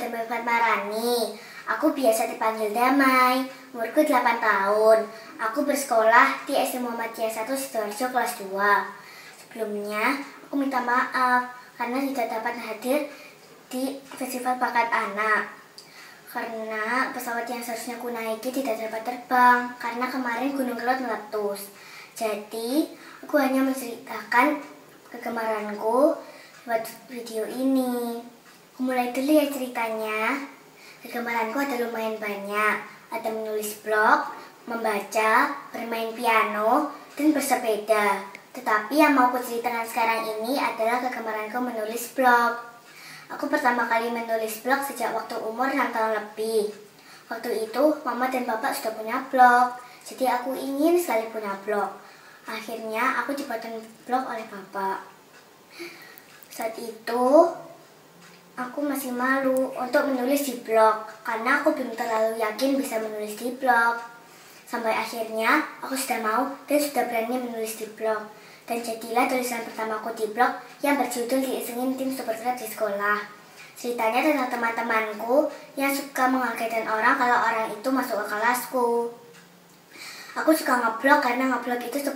Damai Fatmarani. Aku biasa dipanggil Damai. Umurku 8 tahun. Aku bersekolah di SD Muhammadiyah 1 Sidoarjo kelas 2. Sebelumnya, aku minta maaf karena tidak dapat hadir di Festival Bakat Anak. Karena pesawat yang seharusnya aku naiki tidak dapat terbang karena kemarin Gunung Kelot meletus. Jadi, aku hanya menceritakan kegemaranku buat video ini. Aku mulai dulu ya ceritanya. Kegemaranku ada lumayan banyak. Ada menulis blog, membaca, bermain piano, dan bersepeda. Tetapi yang mau aku ceritakan sekarang ini adalah kegemaranku menulis blog. Aku pertama kali menulis blog sejak waktu umur 6 tahun lebih. Waktu itu mama dan bapak sudah punya blog. Jadi aku ingin sekali punya blog. Akhirnya aku dibuatkan blog oleh bapak. Saat itu, aku masih malu untuk menulis di blog karena aku belum terlalu yakin bisa menulis di blog. Sampai akhirnya, aku sudah mau dan sudah berani menulis di blog. Dan jadilah tulisan pertamaku di blog yang berjudul Diisengin Tim Super Club di sekolah. Ceritanya tentang teman-temanku yang suka mengagetkan orang kalau orang itu masuk ke kelasku. Aku suka ngeblog karena ngeblog itu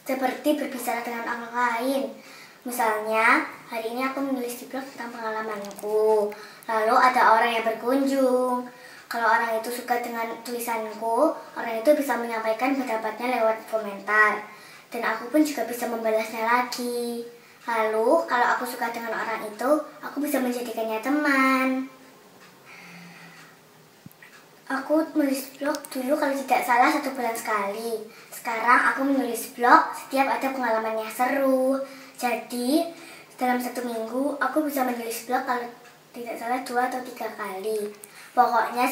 seperti berbicara dengan orang lain. Misalnya, hari ini aku menulis di blog tentang pengalamanku. Lalu ada orang yang berkunjung. Kalau orang itu suka dengan tulisanku, orang itu bisa menyampaikan pendapatnya lewat komentar. Dan aku pun juga bisa membalasnya lagi. Lalu, kalau aku suka dengan orang itu, aku bisa menjadikannya teman. Aku menulis blog dulu kalau tidak salah 1 bulan sekali. Sekarang aku menulis blog setiap ada pengalaman yang seru. Jadi, dalam 1 minggu, aku bisa menulis blog kalau tidak salah 2 atau 3 kali. Pokoknya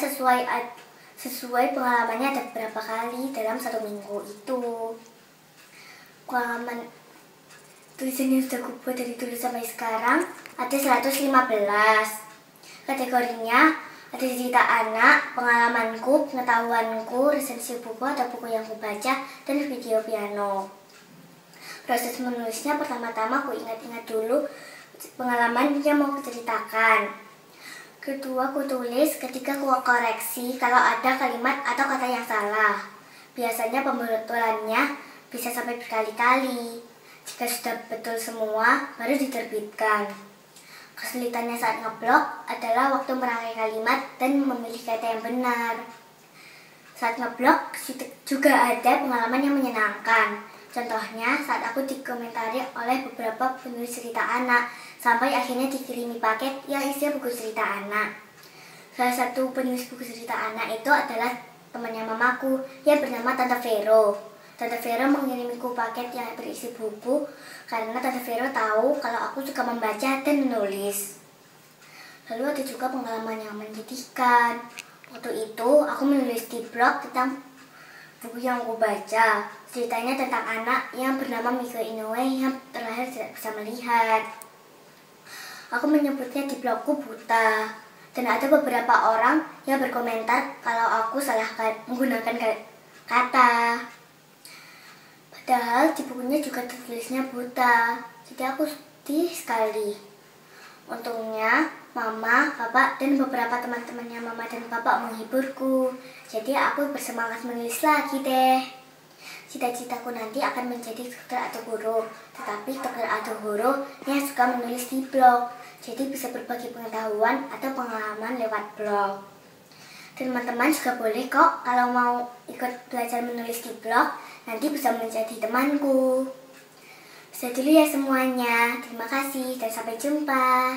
sesuai pengalamannya ada beberapa kali dalam 1 minggu itu. Pengalaman tulisan yang sudah kubuat dari dulu sampai sekarang ada 115. Kategorinya ada cerita anak, pengalamanku, pengetahuanku, resensi buku atau buku yang kubaca, dan video piano. Proses menulisnya pertama-tama aku ingat-ingat dulu pengalaman yang mau kuceritakan. Kedua, aku tulis ketika aku koreksi kalau ada kalimat atau kata yang salah. Biasanya pembetulannya bisa sampai berkali-kali. Jika sudah betul semua, baru diterbitkan. Kesulitannya saat ngeblog adalah waktu merangkai kalimat dan memilih kata yang benar. Saat ngeblog juga ada pengalaman yang menyenangkan. Contohnya saat aku dikomentari oleh beberapa penulis cerita anak, sampai akhirnya dikirimi paket yang isinya buku cerita anak. Salah satu penulis buku cerita anak itu adalah temannya mamaku yang bernama Tante Vero. Tante Vero mengirimiku paket yang berisi buku karena Tante Vero tahu kalau aku suka membaca dan menulis. Lalu ada juga pengalaman yang menyedihkan. Waktu itu aku menulis di blog tentang buku yang aku baca. Ceritanya tentang anak yang bernama Miko Inoue yang terlahir tidak bisa melihat. Aku menyebutnya di blogku buta. Dan ada beberapa orang yang berkomentar kalau aku salah menggunakan kata. Padahal di bukunya juga tertulisnya buta. Jadi aku sedih sekali. Untungnya mama, bapak, dan beberapa teman-temannya mama dan bapak menghiburku. Jadi aku bersemangat menulis lagi deh. Cita-citaku nanti akan menjadi dokter atau guru. Tetapi dokter atau guru yang suka menulis di blog. Jadi bisa berbagi pengetahuan atau pengalaman lewat blog. Teman-teman juga boleh kok kalau mau ikut belajar menulis di blog, nanti bisa menjadi temanku. Sudah dulu ya semuanya. Terima kasih dan sampai jumpa.